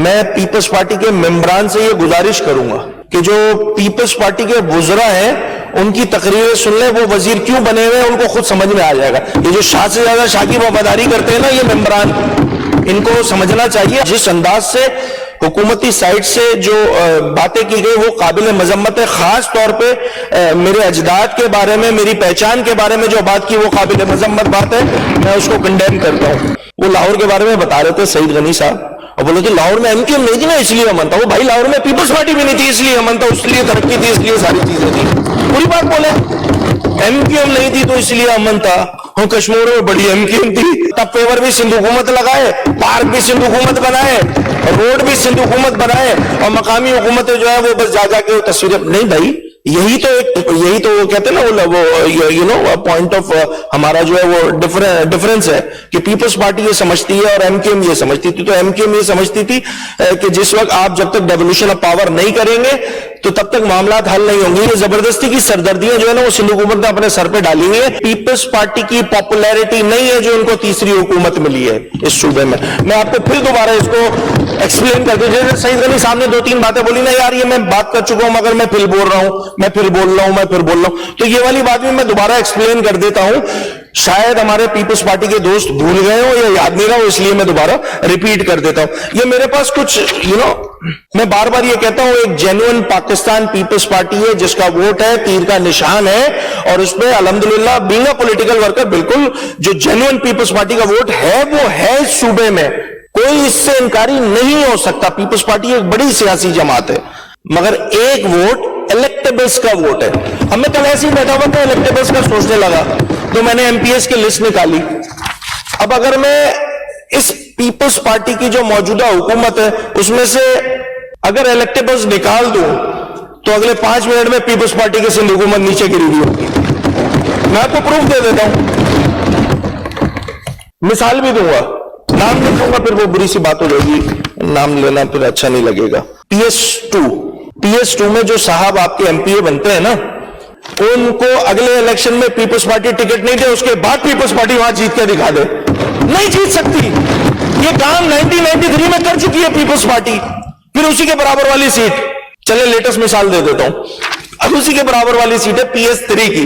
मैं peoples party के मेंबरान से ये गुजारिश करूंगा कि जो पीपल्स पार्टी के वुज़रा हैं उनकी तकरीरें सुन लें, वो वजीर क्यों बने हुए हैं उनको खुद समझ में आ जाएगा। ये जो शाह से ज्यादा शाह की वफादारी करते हैं ना ये मेंबरान, इनको समझना चाहिए जिस अंदाज से हुकूमती साइड से जो बातें की गई वो काबिल मजम्मत है। खास तौर पे मेरे अजदाद के बारे में, मेरी पहचान के बारे में जो बात की वो काबिल मजम्मत बात है, मैं उसको कंडेम करता हूँ। वो लाहौर के बारे में बता रहे थे सईद गनी साहब, और बोले थे लाहौर में एमक्यूएम नहीं थी ना इसलिए अमन था। वो भाई लाहौर में पीपल्स पार्टी भी नहीं थी इसलिए अमन था, इसलिए तरक्की थी, इसलिए सारी चीजें थी। पूरी बात बोले, एमक्यूएम नहीं थी तो इसलिए अमन था। कश्मीर में बड़ी एमक्यूएम थी, तब पेवर भी सिंध हुकूमत लगाए, पार्क भी सिंध हुकूमत बनाए, रोड भी सिंध हुकूमत बनाए, और मकामी हुकूमतें जो है वो बस जा जाके तस्वीरें। नहीं भाई, यही तो वो कहते हैं ना वो पॉइंट ऑफ हमारा जो है वो डिफरेंस है कि पीपल्स पार्टी ये समझती है और एमक्यूएम ये समझती थी। तो एमक्यूएम ये समझती थी कि जिस वक्त आप जब तक डेवोल्यूशन ऑफ पावर नहीं करेंगे तो तब तक मामला हल नहीं होंगे। ये जबरदस्ती की सरदर्दियां जो है ना वो सिंध हुकूमत ने अपने सर पे डाली हुई है। पीपल्स पार्टी की पॉपुलैरिटी नहीं है जो उनको तीसरी हुकूमत मिली है इस सूबे में। मैं आपको फिर दोबारा इसको एक्सप्लेन कर दूं। जैसे सईद गनी साहब ने 2-3 बातें बोली ना, यार ये मैं बात कर चुका हूं मगर मैं फिर बोल रहा हूं, मैं फिर बोल रहा हूं, तो ये वाली बात भी मैं दोबारा एक्सप्लेन कर देता हूं। शायद हमारे पीपल्स पार्टी के दोस्त भूल गए हो या याद नहीं रहा हो, इसलिए मैं दोबारा रिपीट कर देता हूं। ये मेरे पास कुछ मैं बार बार ये कहता हूं, एक जेन्युइन पाकिस्तान पीपल्स पार्टी है जिसका वोट है, तीर का निशान है, और उसमें अल्हम्दुलिल्लाह बीइंग अ पॉलिटिकल वर्कर बिल्कुल जो जेन्युइन पीपल्स पार्टी का वोट है वो है इस सूबे में, कोई इससे इनकारी नहीं हो सकता। पीपल्स पार्टी एक बड़ी सियासी जमात है, मगर एक वोट इलेक्टेबल्स का वोट है। अब मैं कल ऐसे ही बैठा हुआ था, इलेक्टेबल्स का सोचने लगा तो मैंने एमपीएस की लिस्ट निकाली। अब अगर मैं इस पीपल्स पार्टी की जो मौजूदा हुकूमत है उसमें से अगर इलेक्टेबल्स निकाल दूं तो अगले 5 मिनट में पीपल्स पार्टी की सिंध हुकूमत नीचे गिरी हुई होगी। मैं आपको प्रूफ दे देता हूं, मिसाल भी दूंगा, नाम नहीं दूंगा फिर वो बुरी सी बात हो जाएगी, नाम लेना फिर अच्छा नहीं लगेगा। PS2 में जो साहब आपके एमपीए बनते हैं ना, उनको अगले इलेक्शन में पीपल्स पार्टी टिकट नहीं दे, उसके बाद पीपल्स पार्टी वहां जीत के दिखा दे, नहीं जीत सकती। ये काम 1993 में कर चुकी है पीपल्स पार्टी, फिर उसी के बराबर वाली सीट, चले लेटेस्ट मिसाल दे देता हूं, अब उसी के बराबर वाली सीट है PS3 की।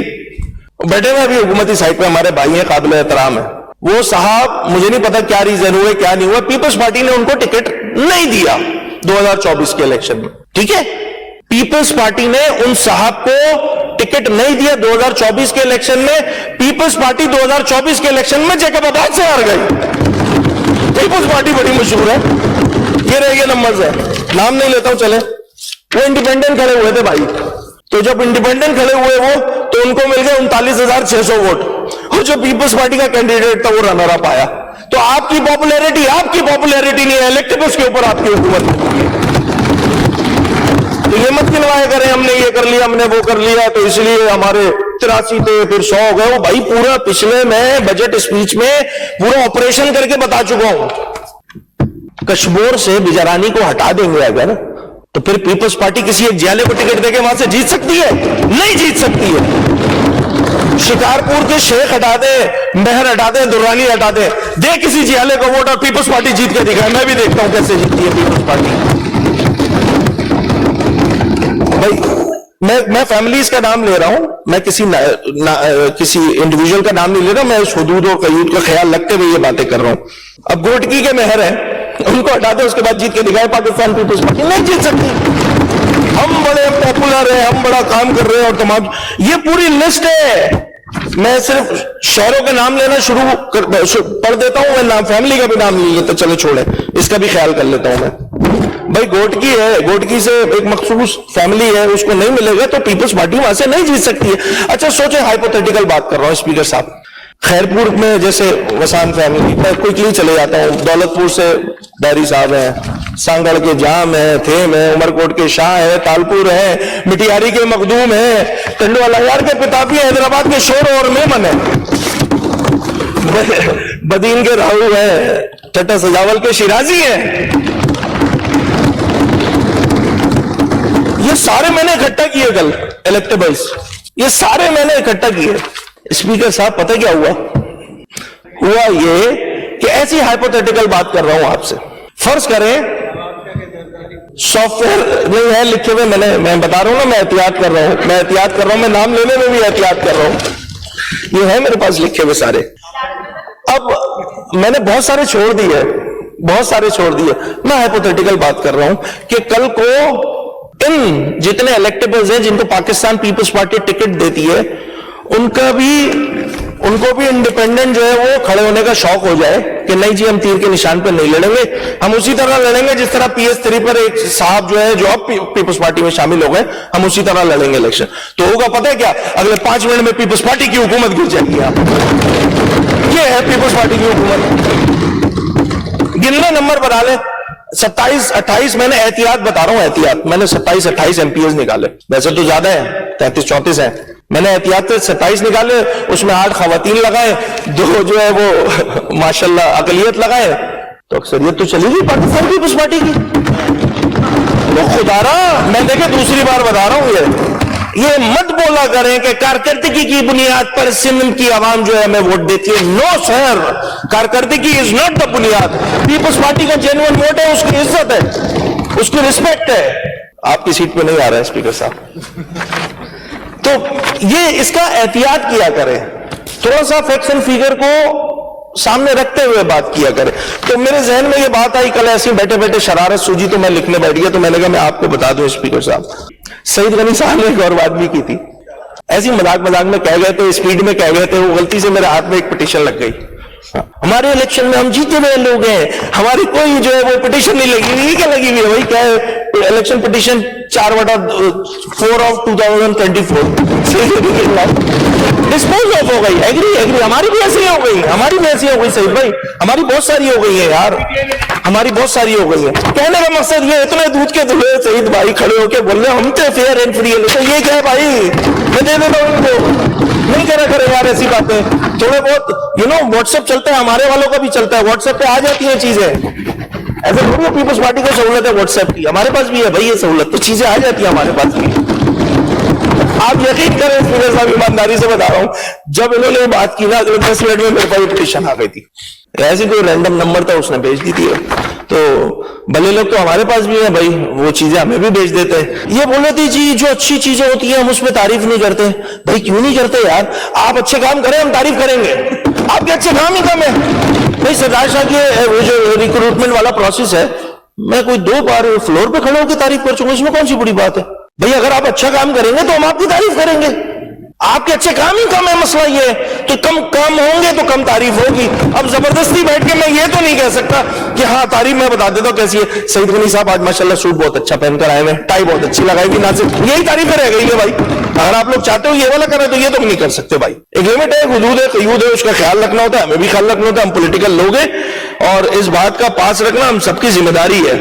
बैठे हुए अभी हुकूमती साइड पे हमारे भाई हैं, काबिल एहतराम है। वो साहब मुझे नहीं पता क्या रीजन हुए क्या नहीं हुआ, पीपल्स पार्टी ने उनको टिकट नहीं दिया 2024 के इलेक्शन में। ठीक है, पीपल्स पार्टी ने उन साहब को टिकट नहीं दिया 2024 के इलेक्शन में। पीपल्स पार्टी 2024 के इलेक्शन में जैकबाबाद से हार गई। पीपल्स पार्टी बड़ी मशहूर है, ये रहे नंबर है, नाम नहीं लेता हूं, चले। वो इंडिपेंडेंट खड़े हुए थे भाई, तो जब इंडिपेंडेंट खड़े हुए वो तो उनको मिल गए 39,600 वोट, और जो पीपल्स पार्टी का कैंडिडेट था वो रनर अप आया। तो आपकी पॉपुलैरिटी नहीं है, इलेक्टेबल्स के ऊपर आपकी हुकूमत। तो ये मत गिनवाया करें हमने ये कर लिया, हमने वो कर लिया, तो इसलिए हमारे 83 थे फिर 100 हो गए। वो भाई पूरा पिछले मैं बजट स्पीच में पूरा ऑपरेशन करके बता चुका हूं। कश्मीर से बिजरानी को हटा देंगे अगर, तो फिर पीपल्स पार्टी किसी एक जिले को टिकट देके वहां से जीत सकती है? नहीं जीत सकती है। शिकारपुर के शेख हटा दे, मेहर हटा दे, दुर्रानी हटा दे, दे किसी जिले को वोट और पीपल्स पार्टी जीत के दिखाए। मैं भी देखता हूं कैसे जीतती है पीपल्स पार्टी। भाई मैं फैमिलीज का नाम ले रहा हूं, मैं किसी इंडिविजुअल का नाम नहीं ले रहा, मैं उस हुदूद और कयूद का ख्याल रखते हुए ये बातें कर रहा हूं। अब गोटकी के मेहर है, उनको हटा दे, उसके बाद जीत के दिखाए पाकिस्तान पीपल्स पार्टी, नहीं जीत सकती। हम बड़े पॉपुलर हैं, हम बड़ा काम कर रहे हैं और तमाम, ये पूरी लिस्ट है। मैं सिर्फ शहरों के नाम लेना पढ़ देता हूं, मैं नाम फैमिली का भी नाम नहीं लेता, चलो छोड़े, इसका भी ख्याल कर लेता हूं मैं। भाई गोटकी है, गोटकी से एक मखसूस फैमिली है, उसको नहीं मिलेगा तो पीपल्स पार्टी वहां से नहीं जीत सकती है। अच्छा सोचे, हाइपोथेटिकल बात कर रहा हूं स्पीकर साहब, खैरपुर में जैसे वसान फैमिली, मैं क्विकली चले जाता हूं, दौलतपुर से बैरी साहब हैं, सांगड़ के जाम है, थेम है, उमरकोट के शाह है, तालपुर है, मिटियारी के मखदूम है, टंडवाला यार के पितापी, हैदराबाद के शोर और मेमन है, बदीन के राहू है, चट्टा सजावल के शिराजी है। ये सारे मैंने इकट्ठा किए कल इलेक्टेबल्स, ये सारे मैंने इकट्ठा किए। स्पीकर साहब पता क्या हुआ ये कि ऐसी हाइपोथेटिकल बात कर रहा हूं आपसे। फर्ज करें सॉफ्टवेयर नहीं है लिखे हुए, मैं बता रहा हूं ना, मैं एहतियात कर रहा हूं, मैं नाम लेने में भी एहतियात कर रहा हूं। ये है मेरे पास लिखे हुए सारे। अब मैंने बहुत सारे छोड़ दिए, मैं हाइपोथेटिकल बात कर रहा हूं कि कल को इन जितने इलेक्टेबल्स हैं जिनको पाकिस्तान पीपल्स पार्टी टिकट देती है, उनको भी इंडिपेंडेंट जो है वो खड़े होने का शौक हो जाए कि नहीं जी हम तीर के निशान पर नहीं लड़ेंगे, हम उसी तरह लड़ेंगे जिस तरह PS3 पर एक साहब जो है जो अब पीपल्स पार्टी में शामिल हो गए, हम उसी तरह लड़ेंगे इलेक्शन। तो होगा पता है क्या, अगले 5 मिनट में पीपल्स पार्टी की हुकूमत गिर जाएगी। ये है पीपल्स पार्टी की हुकूमत। गिनने नंबर बना ले, 27-28, मैंने एहतियात बता रहा हूं, एहतियात मैंने 27-28 MPs निकाले, वैसे तो ज्यादा है 33-34 है, मैंने एहतियात से 27 निकाले, उसमें 8 खवातीन लगाए, 2 जो है वो माशाल्लाह अकलियत लगाए, तो अक्सरियत तो चली गई पाकिस्तान पीपल्स पार्टी की। तो खुदारा मैं देखे दूसरी बार बता रहा हूं, ये मत बोला करें कि कारकर्दगी की बुनियाद पर सिंध की आवाम जो है हमें वोट देती है। नो सर, कारकर्दगी इज नॉट द बुनियाद। पीपल्स पार्टी का जेन्युइन वोट है, उसकी इज्जत है, उसकी रिस्पेक्ट है। आपकी सीट पे नहीं आ रहा है स्पीकर साहब। तो ये इसका एहतियात किया करें, थोड़ा सा फैक्ट्स एंड फिगर को सामने रखते हुए बात किया करें। तो मेरे जहन में ये बात आई, कल ऐसे बैठे बैठे शरारत सूझी तो मैं लिखने बैठ गया, तो मैंने कहा मैं आपको बता दूं स्पीकर साहब, सईद गनी साहब ने एक और बात भी की थी, ऐसी मजाक में कह गए थे, स्पीड में कह गए थे, वो गलती से मेरे हाथ में एक पिटीशन लग गई। हमारे इलेक्शन में हम जीते हुए लोग हैं, हमारी कोई जो है वो पिटीशन नहीं लगी हुई, क्या लगी हुई है भाई, क्या है election petition 4/4 of 2024 dispose of हो गई। एग्री, हमारी भी ऐसी हो गई सईद भाई, हमारी बहुत सारी हो गई है यार, हमारी बहुत सारी हो गई है। कहने का मकसद ये, इतने दूध के धुले सईद भाई खड़े होके बोल रहे हम तो फेयर एंड फ्री है, तो ये क्या है भाई, मैं दे देता हूं इनको, नहीं करा करे यार ऐसी बातें। थोड़े बहुत व्हाट्सएप चलता है, हमारे वालों का भी चलता है, व्हाट्सएप पे आ जाती है चीजें, ऐसे थोड़ी पीपल्स पार्टी को सहूलत है व्हाट्सएप की, हमारे पास भी है भाई ये सहूलत, तो चीजें आ जाती है हमारे पास भी। आप यकीन करें स्पीकर साहब, ईमानदारी से बता रहा हूं, जब इन्होंने बात की ना, 10 मिनट में मेरे पास पिटीशन आ गई थी, ऐसी कोई रैंडम नंबर था उसने भेज दी थी। तो भले लोग तो हमारे पास भी है भाई, वो चीजें हमें भी भेज देते हैं। ये बोल रहे थे जी जो अच्छी चीजें होती है हम उसमें तारीफ नहीं करते। भाई क्यों नहीं करते यार, आप अच्छे काम करें हम तारीफ करेंगे, आपके अच्छे काम ही कम है भाई। सरदार शाह के वो जो रिक्रूटमेंट वाला प्रोसेस है, मैं कोई 2 बार फ्लोर पे खड़े होकर तारीफ कर चुका, इसमें कौन सी बड़ी बात है भाई। अगर आप अच्छा काम करेंगे तो हम आपकी तारीफ करेंगे, आपके अच्छे काम ही कम है, मसला ये है। तो कम काम होंगे तो कम तारीफ होगी। अब जबरदस्ती बैठ के मैं ये तो नहीं कह सकता कि हाँ तारीफ मैं बता देता हूं कैसी है। सईद गनी साहब आज माशाल्लाह सूट बहुत अच्छा पहनकर आए हैं, टाई बहुत अच्छी लगाई हुई, ना सिर्फ यही तारीफ रह गई है भाई। अगर आप लोग चाहते हो ये वाला करें तो ये तो नहीं कर सकते भाई। एक लिमिट है, हुदूद है, कयूद है, उसका ख्याल रखना होता है, हमें भी ख्याल रखना होता है, हम पॉलिटिकल लोग हैं और इस बात का पास रखना हम सबकी जिम्मेदारी है।